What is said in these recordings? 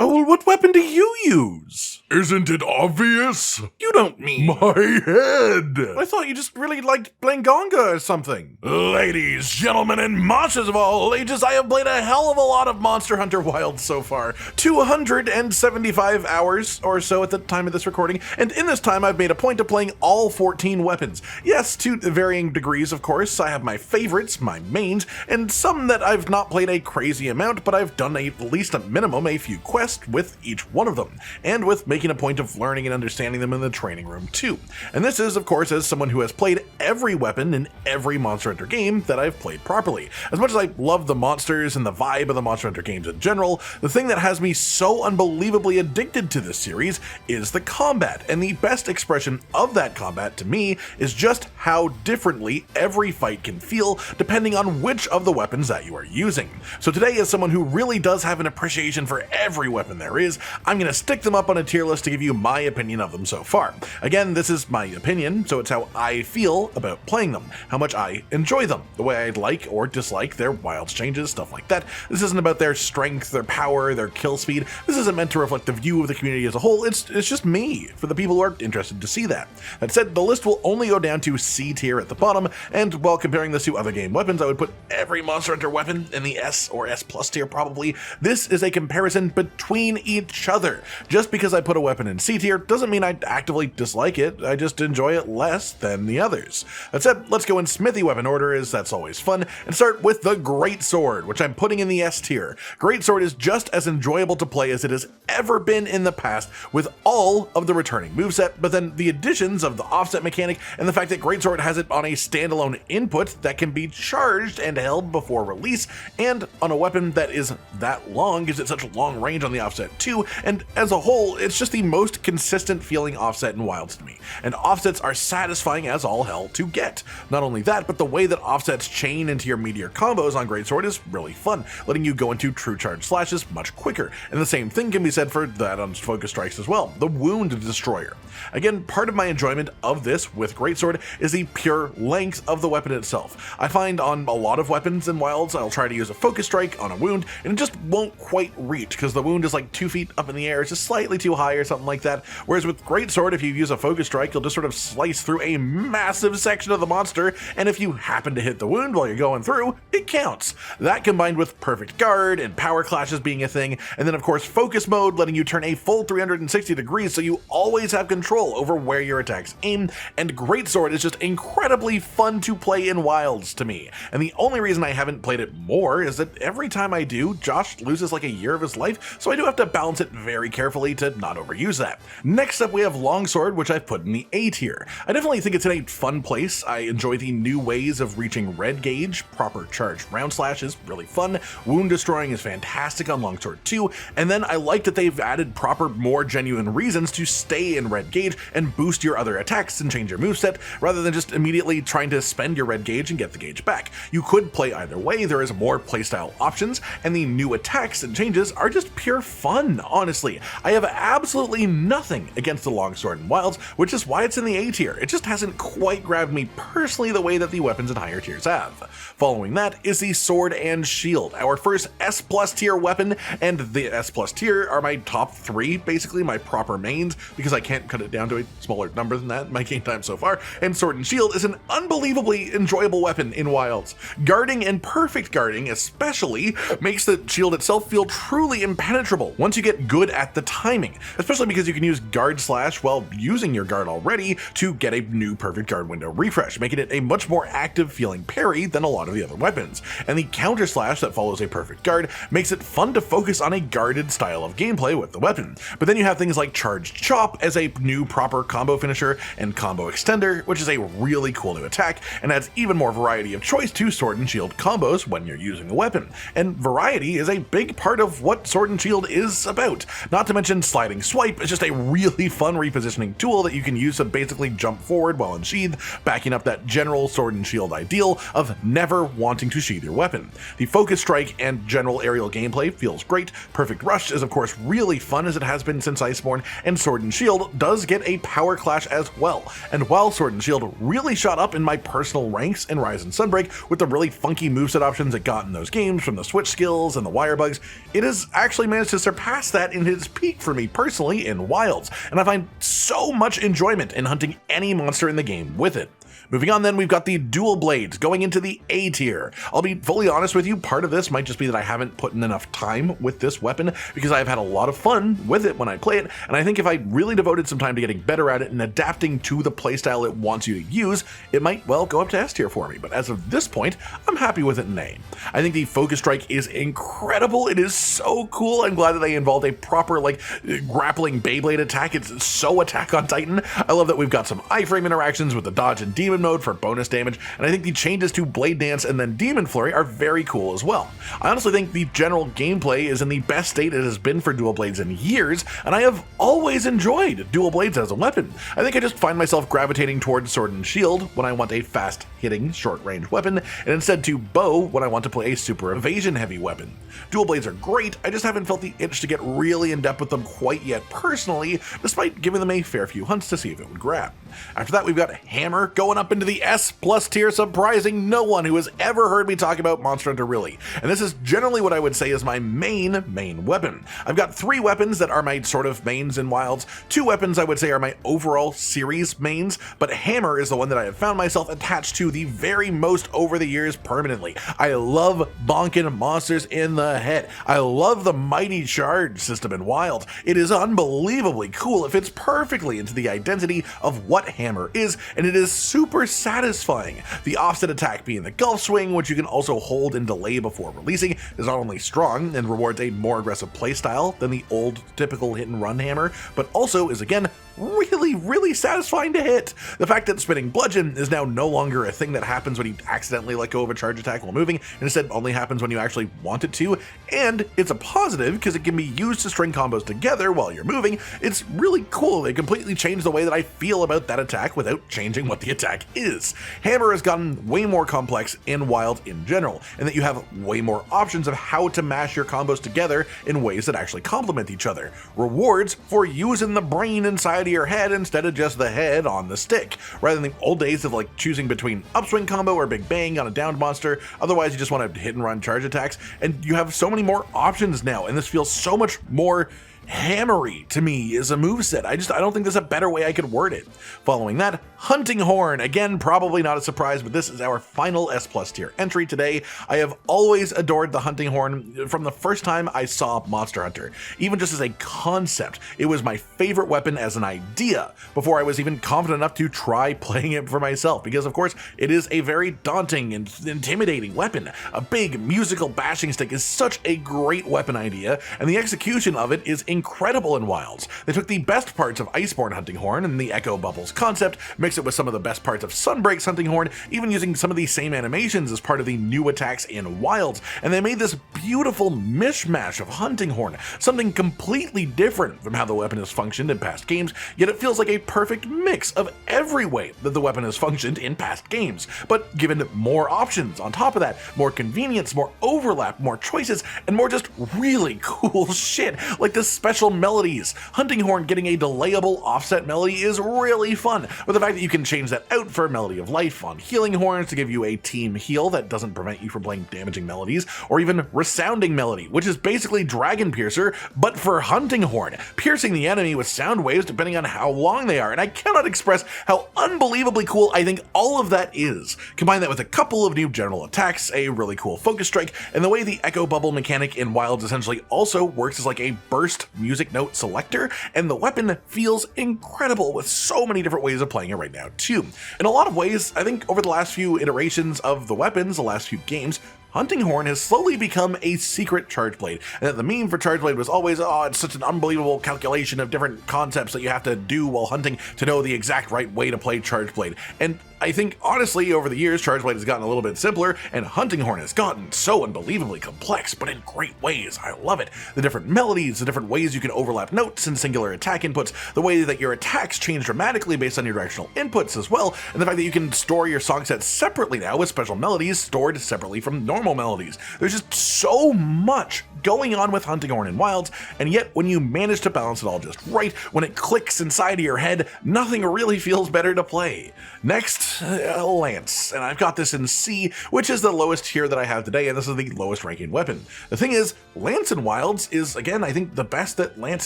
Oh, well, what weapon do you use? Isn't it obvious? You don't mean... My head! I thought you just really liked playing Gonga or something. Ladies, gentlemen, and monsters of all ages, I have played a hell of a lot of Monster Hunter Wilds so far. 275 hours or so at the time of this recording, and in this time I've made a point of playing all 14 weapons. Yes, to varying degrees, of course. I have my favorites, my mains, and some that I've not played a crazy amount, but I've done at least a minimum a few quests with each one of them, and with making a point of learning and understanding them in the training room too. And this is, of course, as someone who has played every weapon in every Monster Hunter game that I've played properly. As much as I love the monsters and the vibe of the Monster Hunter games in general, the thing that has me so unbelievably addicted to this series is the combat, and the best expression of that combat to me is just how differently every fight can feel depending on which of the weapons that you are using. So today, as someone who really does have an appreciation for every weapon there is, I'm going to stick them up on a tier list to give you my opinion of them so far. Again, this is my opinion, so it's how I feel about playing them, how much I enjoy them, the way I like or dislike their wilds changes, stuff like that. This isn't about their strength, their power, their kill speed. This isn't meant to reflect the view of the community as a whole. It's just me, for the people who are interested to see that. That said, the list will only go down to C tier at the bottom, and while comparing this to other game weapons, I would put every Monster Hunter weapon in the S or S plus tier probably. This is a comparison between each other. Just because I put a weapon in C tier doesn't mean I actively dislike it, I just enjoy it less than the others. That said, let's go in smithy weapon order, as that's always fun, and start with the Greatsword, which I'm putting in the S tier. Greatsword is just as enjoyable to play as it has ever been in the past, with all of the returning moveset, but then the additions of the offset mechanic and the fact that Greatsword has it on a standalone input that can be charged and held before release, and on a weapon that is that long gives it such long range on the offset too, and as a whole, it's just the most consistent feeling offset in Wilds to me, and offsets are satisfying as all hell to get. Not only that, but the way that offsets chain into your meteor combos on Greatsword is really fun, letting you go into true charge slashes much quicker, and the same thing can be said for that on focus strikes as well, the Wound Destroyer. Again, part of my enjoyment of this with Greatsword is the pure length of the weapon itself. I find on a lot of weapons in Wilds, I'll try to use a focus strike on a wound, and it just won't quite reach, because the wound is like 2 feet up in the air, it's just slightly too high or something like that, whereas with Greatsword, if you use a focus strike, you'll just sort of slice through a massive section of the monster, and if you happen to hit the wound while you're going through, it counts. That combined with perfect guard and power clashes being a thing, and then of course focus mode letting you turn a full 360 degrees so you always have control over where your attacks aim, and Greatsword is just incredibly fun to play in Wilds to me. And the only reason I haven't played it more is that every time I do, Josh loses like a year of his life, so I do have to balance it very carefully to not overuse that. Next up we have Longsword, which I've put in the A tier. I definitely think it's in a fun place. I enjoy the new ways of reaching red gauge, proper charged round slash is really fun, wound destroying is fantastic on Longsword too, and then I like that they've added proper, more genuine reasons to stay in red gauge and boost your other attacks and change your moveset, rather than just immediately trying to spend your red gauge and get the gauge back. You could play either way, there is more playstyle options, and the new attacks and changes are just pure fun, honestly. I have absolutely nothing against the Longsword in Wilds, which is why it's in the A tier. It just hasn't quite grabbed me personally the way that the weapons in higher tiers have. Following that is the Sword and Shield, our first S plus tier weapon, and the S plus tier are my top 3, basically my proper mains, because I can't cut it down to a smaller number than that in my game time so far, and Sword and Shield is an unbelievably enjoyable weapon in Wilds. Guarding and perfect guarding especially makes the shield itself feel truly impenetrable once you get good at the timing, especially because you can use guard slash while using your guard already to get a new perfect guard window refresh, making it a much more active feeling parry than a lot of the other weapons. And the counter slash that follows a perfect guard makes it fun to focus on a guarded style of gameplay with the weapon. But then you have things like charged chop as a new proper combo finisher, and combo extender, which is a really cool new attack and adds even more variety of choice to Sword and Shield combos when you're using a weapon. And variety is a big part of what Sword and Shield is about, not to mention sliding swipe is just a really fun repositioning tool that you can use to basically jump forward while in sheath, backing up that general sword and shield ideal of never wanting to sheath your weapon. The focus strike and general aerial gameplay feels great. Perfect rush is of course really fun, as it has been since Iceborne, and sword and shield does get a power clash as well. And while sword and shield really shot up in my personal ranks in Rise and Sunbreak with the really funky moveset options it got in those games from the switch skills and the wire bugs, it has actually managed to surpass that in its peak for me personally in Wilds, and I find so much enjoyment in hunting any monster in the game with it. Moving on then, we've got the dual blades going into the A tier. I'll be fully honest with you, part of this might just be that I haven't put in enough time with this weapon, because I've had a lot of fun with it when I play it, and I think if I really devoted some time to getting better at it and adapting to the playstyle it wants you to use, it might, well, go up to S tier for me. But as of this point, I'm happy with it in A. I think the focus strike is incredible. It is so cool. I'm glad that they involved a proper, like, grappling Beyblade attack. It's so Attack on Titan. I love that we've got some iframe interactions with the dodge and demon mode for bonus damage, and I think the changes to Blade Dance and then Demon Flurry are very cool as well. I honestly think the general gameplay is in the best state it has been for dual blades in years, and I have always enjoyed dual blades as a weapon. I think I just find myself gravitating towards sword and shield when I want a fast hitting short range weapon, and instead to bow when I want to play a super evasion heavy weapon. Dual blades are great, I just haven't felt the itch to get really in depth with them quite yet personally, despite giving them a fair few hunts to see if it would grab. After that, we've got Hammer going up into the S+ tier, surprising no one who has ever heard me talk about Monster Hunter really. And this is generally what I would say is my main weapon. I've got 3 weapons that are my sort of mains in Wilds, 2 weapons I would say are my overall series mains, but Hammer is the one that I have found myself attached to the very most over the years permanently. I love bonking monsters in the head. I love the mighty charge system in Wilds. It is unbelievably cool. It fits perfectly into the identity of what Hammer is, and it is super satisfying. The offset attack being the Gulf Swing, which you can also hold and delay before releasing, is not only strong and rewards a more aggressive playstyle than the old typical hit and run Hammer, but also is again really satisfying to hit. The fact that spinning bludgeon is now no longer a thing that happens when you accidentally let go of a charge attack while moving, and instead only happens when you actually want it to, and it's a positive because it can be used to string combos together while you're moving. It's really cool. They completely changed the way that I feel about that attack without changing what the attack is. Hammer has gotten way more complex in Wild in general, and that you have way more options of how to mash your combos together in ways that actually complement each other. Rewards for using the brain inside of your head instead of just the head on the stick, rather than the old days of like choosing between upswing combo or big bang on a downed monster. Otherwise you just want to hit and run charge attacks, and you have so many more options now, and this feels so much more hammery to me as a moveset. I don't think there's a better way I could word it. Following that, Hunting Horn. Again, probably not a surprise, but this is our final S+ tier entry today. I have always adored the Hunting Horn from the first time I saw Monster Hunter. Even just as a concept, it was my favorite weapon as an idea before I was even confident enough to try playing it for myself, because of course it is a very daunting and intimidating weapon. A big musical bashing stick is such a great weapon idea, and the execution of it is incredible in Wilds. They took the best parts of Iceborne Hunting Horn and the Echo Bubbles concept, mixed it with some of the best parts of Sunbreak's Hunting Horn, even using some of these same animations as part of the new attacks in Wilds, and they made this beautiful mishmash of Hunting Horn, something completely different from how the weapon has functioned in past games, yet it feels like a perfect mix of every way that the weapon has functioned in past games, but given more options on top of that, more convenience, more overlap, more choices, and more just really cool shit, like the special melodies. Hunting Horn getting a delayable offset melody is really fun, but the fact that you can change that out for Melody of Life on Healing Horns to give you a team heal that doesn't prevent you from playing damaging melodies, or even Resounding Melody, which is basically Dragon Piercer, but for Hunting Horn, piercing the enemy with sound waves depending on how long they are, and I cannot express how unbelievably cool I think all of that is. Combine that with a couple of new general attacks, a really cool focus strike, and the way the Echo Bubble mechanic in Wilds essentially also works as like a burst music note selector, and the weapon feels incredible with so many different ways of playing it right now too. In a lot of ways, I think over the last few iterations of the weapons, the last few games, Hunting Horn has slowly become a secret charge blade, and that the meme for charge blade was always, oh, it's such an unbelievable calculation of different concepts that you have to do while hunting to know the exact right way to play charge blade. And I think, honestly, over the years, charge blade has gotten a little bit simpler, and Hunting Horn has gotten so unbelievably complex, but in great ways. I love it. The different melodies, the different ways you can overlap notes and singular attack inputs, the way that your attacks change dramatically based on your directional inputs as well, and the fact that you can store your song sets separately now with special melodies stored separately from normal melodies. There's just so much going on with Hunting Horn in Wilds, and yet when you manage to balance it all just right, when it clicks inside of your head, nothing really feels better to play. Next, Lance, and I've got this in C, which is the lowest tier that I have today, and this is the lowest ranking weapon. The thing is, Lance in Wilds is, again, I think the best that Lance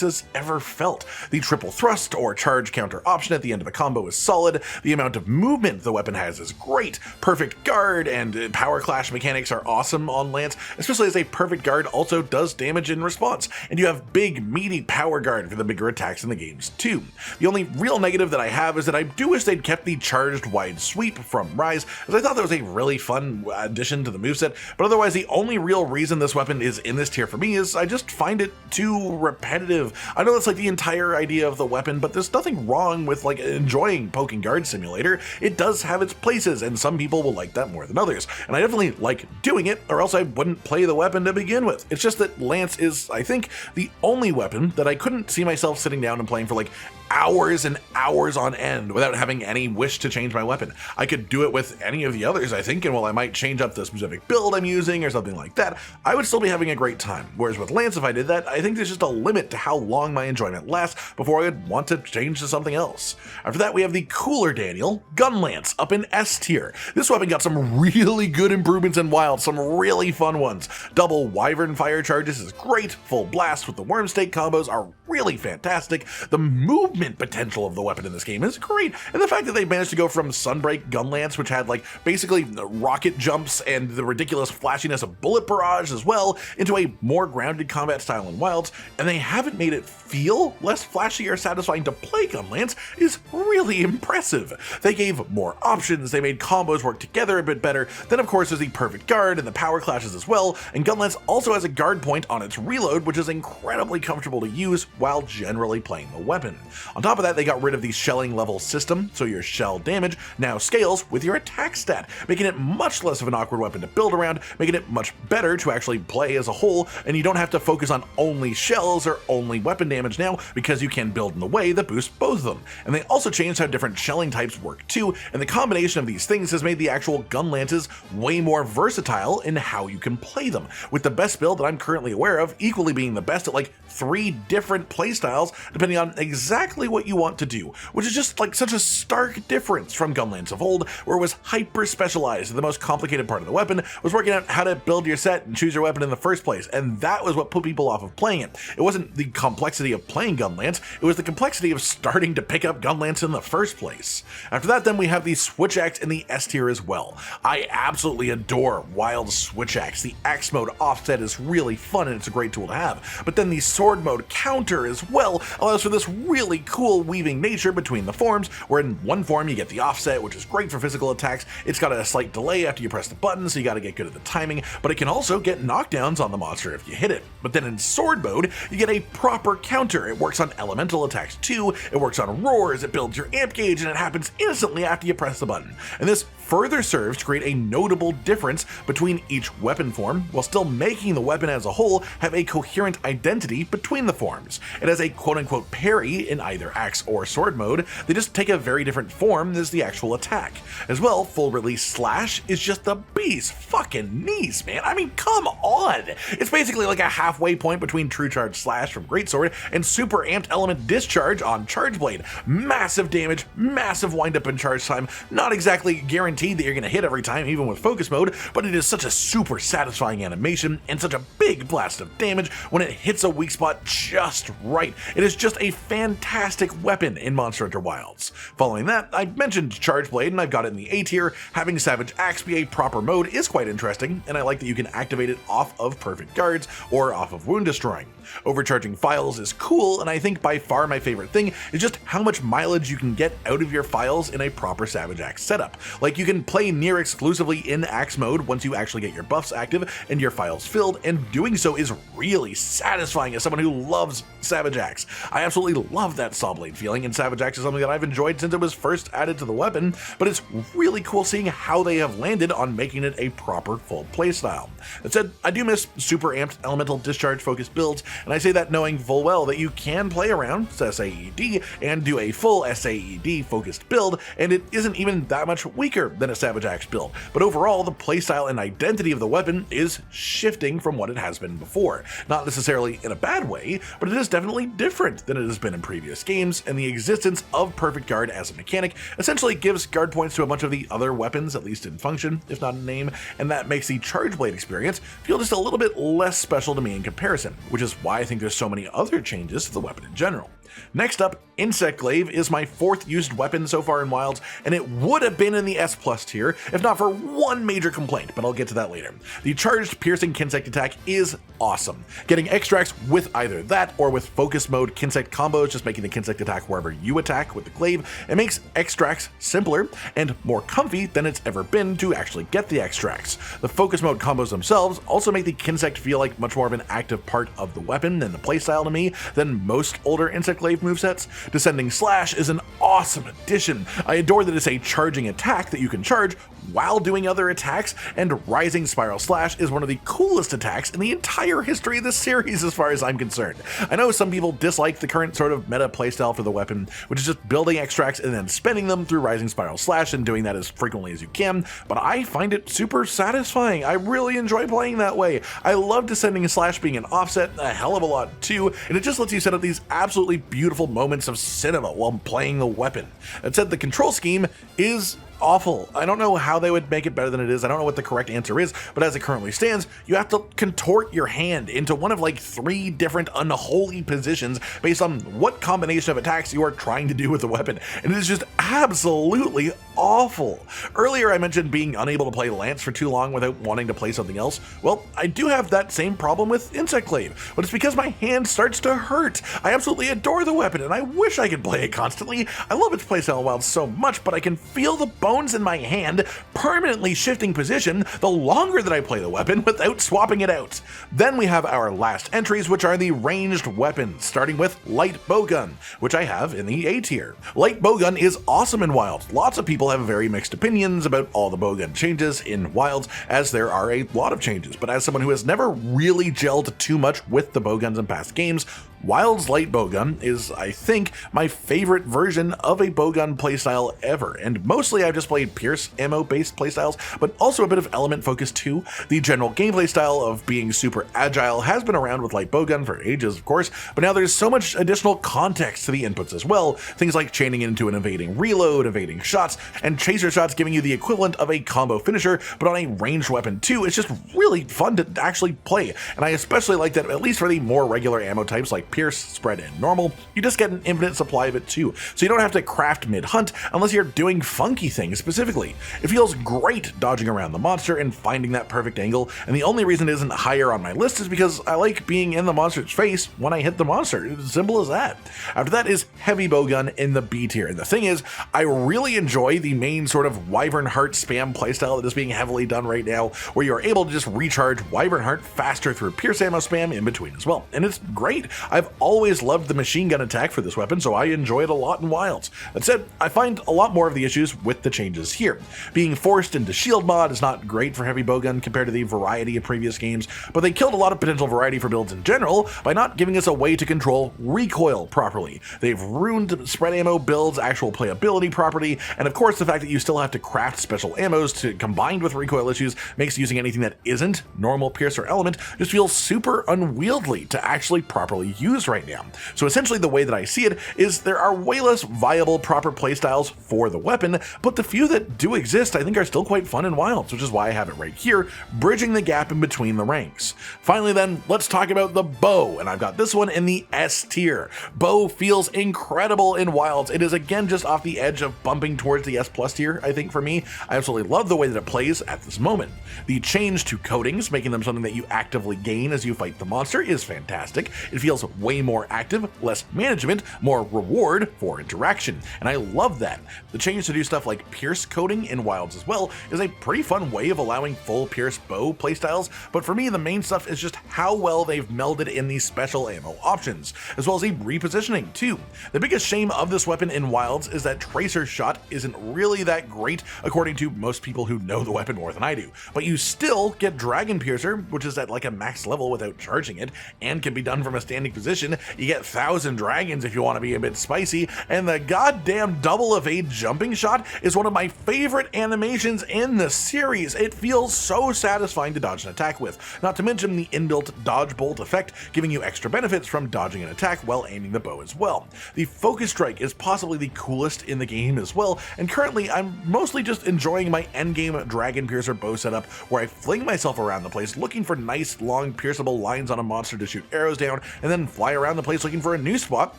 has ever felt. The triple thrust or charge counter option at the end of a combo is solid, the amount of movement the weapon has is great, perfect guard and power clash mechanics are awesome on Lance, especially as a perfect guard also does damage in response, and you have big meaty power guard for the bigger attacks in the games too. The only real negative that I have is that I do wish they'd kept the charged wide sweep from Rise, as I thought that was a really fun addition to the moveset, but otherwise the only real reason this weapon is in this tier for me is I just find it too repetitive. I know that's like the entire idea of the weapon, but there's nothing wrong with like enjoying poking guard simulator. It does have its places, and some people will like that more than others, and I definitely like doing it, or else I wouldn't play the weapon to begin with. It's just that Lance is, I think, the only weapon that I couldn't see myself sitting down and playing for like hours and hours on end without having any wish to change my weapon. I could do it with any of the others, I think, and while I might change up the specific build I'm using or something like that, I would still be having a great time. Whereas with Lance, if I did that, I think there's just a limit to how long my enjoyment lasts before I would want to change to something else. After that, we have the cooler Daniel, Gunlance, up in S tier. This weapon got some really good improvements in Wild, some really fun ones. Double Wyvern fire charges is great, full blast with the worm stake combos are really fantastic, the movement potential of the weapon in this game is great, and the fact that they managed to go from Sunbreak Gunlance, which had like basically rocket jumps and the ridiculous flashiness of bullet barrage as well, into a more grounded combat style in Wilds, and they haven't made it feel less flashy or satisfying to play Gunlance is really impressive. They gave more options, they made combos work together a bit better, then of course there's the perfect guard and the power clashes as well, and Gunlance also has a guard point on its reload, which is incredibly comfortable to use while generally playing the weapon. On top of that, they got rid of the shelling level system, so your shell damage now scales with your attack stat, making it much less of an awkward weapon to build around, making it much better to actually play as a whole, and you don't have to focus on only shells or only weapon damage now, because you can build in a way that boosts both of them. And they also changed how different shelling types work too, and the combination of these things has made the actual Gunlances way more versatile in how you can play them, with the best build that I'm currently aware of equally being the best at like 3 different playstyles depending on exactly what you want to do, which is just like such a stark difference from Gunlance of old, where it was hyper specialized. The most complicated part of the weapon was working out how to build your set and choose your weapon in the first place, and that was what put people off of playing it. It wasn't the complexity of playing Gunlance, it was the complexity of starting to pick up Gunlance in the first place. After that, then we have the Switch Axe in the S tier as well. I absolutely adore Wild Switch Axe. The axe mode offset is really fun and it's a great tool to have, but then the sword mode counter as well allows for this really cool weaving nature between the forms, where in one form you get the offset, which is great for physical attacks. It's got a slight delay after you press the button, so you gotta get good at the timing, but it can also get knockdowns on the monster if you hit it. But then in sword mode, you get a proper counter. It works on elemental attacks too, it works on roars, it builds your amp gauge, and it happens instantly after you press the button. And this further serves to create a notable difference between each weapon form, while still making the weapon as a whole have a coherent identity between the forms. It has a quote-unquote parry in either axe or sword mode, they just take a very different form as the actual attack. As well, full release slash is just the beast fucking knees, man. I mean, come on! It's basically like a halfway point between true charge slash from greatsword and super amped element discharge on charge blade. Massive damage, massive wind up and charge time, not exactly guaranteed that you're gonna hit every time, even with focus mode, but it is such a super satisfying animation and such a big blast of damage when it hits a weak spot just right. It is just a fantastic weapon in Monster Hunter Wilds. Following that, I mentioned Charge Blade and I've got it in the A tier. Having Savage Axe be a proper mode is quite interesting, and I like that you can activate it off of perfect guards or off of wound destroying. Overcharging files is cool, and I think by far my favorite thing is just how much mileage you can get out of your files in a proper Savage Axe setup. Like, you can play near exclusively in axe mode once you actually get your buffs active and your files filled, and doing so is really satisfying as someone who loves Savage Axe. I absolutely love that saw blade feeling, and Savage Axe is something that I've enjoyed since it was first added to the weapon, but it's really cool seeing how they have landed on making it a proper full playstyle. That said, I do miss super amped elemental discharge focused builds, and I say that knowing full well that you can play around SAED and do a full SAED focused build, and it isn't even that much weaker than a Savage Axe build, but overall the playstyle and identity of the weapon is shifting from what it has been before. Not necessarily in a bad way, but it is definitely different than it has been in previous games, and the existence of Perfect Guard as a mechanic essentially gives guard points to a bunch of the other weapons, at least in function, if not in name, and that makes the Charge Blade experience feel just a little bit less special to me in comparison, which is why I think there's so many other changes to the weapon in general. Next up, Insect Glaive is my 4th used weapon so far in Wilds, and it would have been in the S+ tier if not for one major complaint, but I'll get to that later. The charged piercing Kinsect attack is awesome. Getting extracts with either that or with focus mode Kinsect combos, just making the Kinsect attack wherever you attack with the Glaive, it makes extracts simpler and more comfy than it's ever been to actually get the extracts. The focus mode combos themselves also make the Kinsect feel like much more of an active part of the weapon and the playstyle to me than most older Insect Glaive movesets. Descending Slash is an awesome addition. I adore that it's a charging attack that you can charge while doing other attacks, and Rising Spiral Slash is one of the coolest attacks in the entire history of this series as far as I'm concerned. I know some people dislike the current sort of meta playstyle for the weapon, which is just building extracts and then spending them through Rising Spiral Slash and doing that as frequently as you can, but I find it super satisfying. I really enjoy playing that way. I love Descending Slash being an offset a hell of a lot too, and it just lets you set up these absolutely beautiful moments of cinema while playing the weapon. That said, the control scheme is awful. I don't know how they would make it better than it is. I don't know what the correct answer is, but as it currently stands, you have to contort your hand into one of like 3 different unholy positions based on what combination of attacks you are trying to do with the weapon, and it is just absolutely awful. Earlier I mentioned being unable to play Lance for too long without wanting to play something else. Well, I do have that same problem with Insect Glaive, but it's because my hand starts to hurt. I absolutely adore the weapon, and I wish I could play it constantly. I love its playstyle in Wild so much, but I can feel the bones in my hand permanently shifting position the longer that I play the weapon without swapping it out. Then we have our last entries, which are the ranged weapons, starting with Light Bowgun, which I have in the A tier. Light Bowgun is awesome in Wilds. Lots of people have very mixed opinions about all the Bowgun changes in Wilds, as there are a lot of changes, but as someone who has never really gelled too much with the Bowguns in past games, Wild's Light Bowgun is, I think, my favorite version of a Bowgun playstyle ever, and mostly I've just played Pierce ammo-based playstyles, but also a bit of element focus too. The general gameplay style of being super agile has been around with Light Bowgun for ages, of course, but now there's so much additional context to the inputs as well, things like chaining into an evading reload, evading shots, and chaser shots giving you the equivalent of a combo finisher, but on a ranged weapon too. It's just really fun to actually play, and I especially like that, at least for the more regular ammo types like Pierce, Spread, and Normal, you just get an infinite supply of it too, so you don't have to craft mid-hunt unless you're doing funky things specifically. It feels great dodging around the monster and finding that perfect angle, and the only reason it isn't higher on my list is because I like being in the monster's face when I hit the monster. It's as simple as that. After that is Heavy Bowgun in the B tier, and the thing is, I really enjoy the main sort of Wyvern Heart spam playstyle that is being heavily done right now, where you're able to just recharge Wyvern Heart faster through Pierce ammo spam in between as well, and it's great. I've always loved the machine gun attack for this weapon, so I enjoy it a lot in Wilds. That said, I find a lot more of the issues with the changes here. Being forced into shield mod is not great for Heavy Bowgun compared to the variety of previous games, but they killed a lot of potential variety for builds in general by not giving us a way to control recoil properly. They've ruined Spread ammo builds' actual playability property, and of course the fact that you still have to craft special ammos to combined with recoil issues makes using anything that isn't normal, pierce, or element just feel super unwieldy to actually properly use right now. So essentially the way that I see it is there are way less viable proper playstyles for the weapon, but the few that do exist I think are still quite fun in Wilds, which is why I have it right here, bridging the gap in between the ranks. Finally then, let's talk about the bow, and I've got this one in the S tier. Bow feels incredible in Wilds. It is again just off the edge of bumping towards the S+ tier, I think for me. I absolutely love the way that it plays at this moment. The change to coatings, making them something that you actively gain as you fight the monster, is fantastic. It feels way more active, less management, more reward for interaction, and I love that. The change to do stuff like pierce coating in wilds as well is a pretty fun way of allowing full pierce bow playstyles, but for me the main stuff is just how well they've melded in these special ammo options, as well as the repositioning too. The biggest shame of this weapon in wilds is that tracer shot isn't really that great according to most people who know the weapon more than I do, but you still get dragon piercer, which is at like a max level without charging it, and can be done from a standing position. You get 1,000 dragons if you want to be a bit spicy, and the goddamn double evade jumping shot is one of my favorite animations in the series. It feels so satisfying to dodge an attack with, not to mention the inbuilt dodge bolt effect, giving you extra benefits from dodging an attack while aiming the bow as well. The focus strike is possibly the coolest in the game as well, and currently I'm mostly just enjoying my endgame dragon piercer bow setup where I fling myself around the place looking for nice long pierceable lines on a monster to shoot arrows down, and then fly around the place looking for a new spot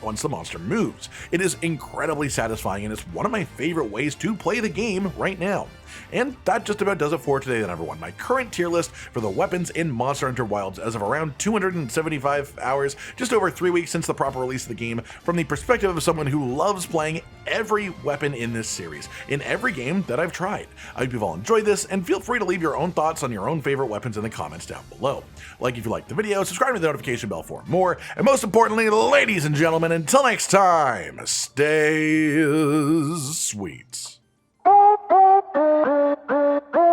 once the monster moves. It is incredibly satisfying, and it's one of my favorite ways to play the game right now. And that just about does it for today then, everyone. My current tier list for the weapons in Monster Hunter Wilds as of around 275 hours, just over 3 weeks since the proper release of the game, from the perspective of someone who loves playing every weapon in this series, in every game that I've tried. I hope you've all enjoyed this, and feel free to leave your own thoughts on your own favorite weapons in the comments down below. Like if you liked the video, subscribe to the notification bell for more, and most importantly, ladies and gentlemen, until next time, stay sweet.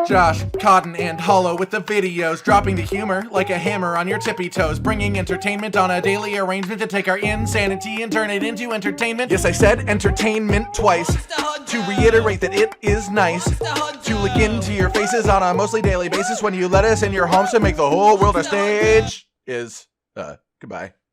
Josh, Cotton, and Hollow with the videos, dropping the humor like a hammer on your tippy toes, bringing entertainment on a daily arrangement to take our insanity and turn it into entertainment. Yes, I said entertainment twice, to reiterate that it is nice to look into your faces on a mostly daily basis when you let us in your homes to make the whole world a stage. Goodbye.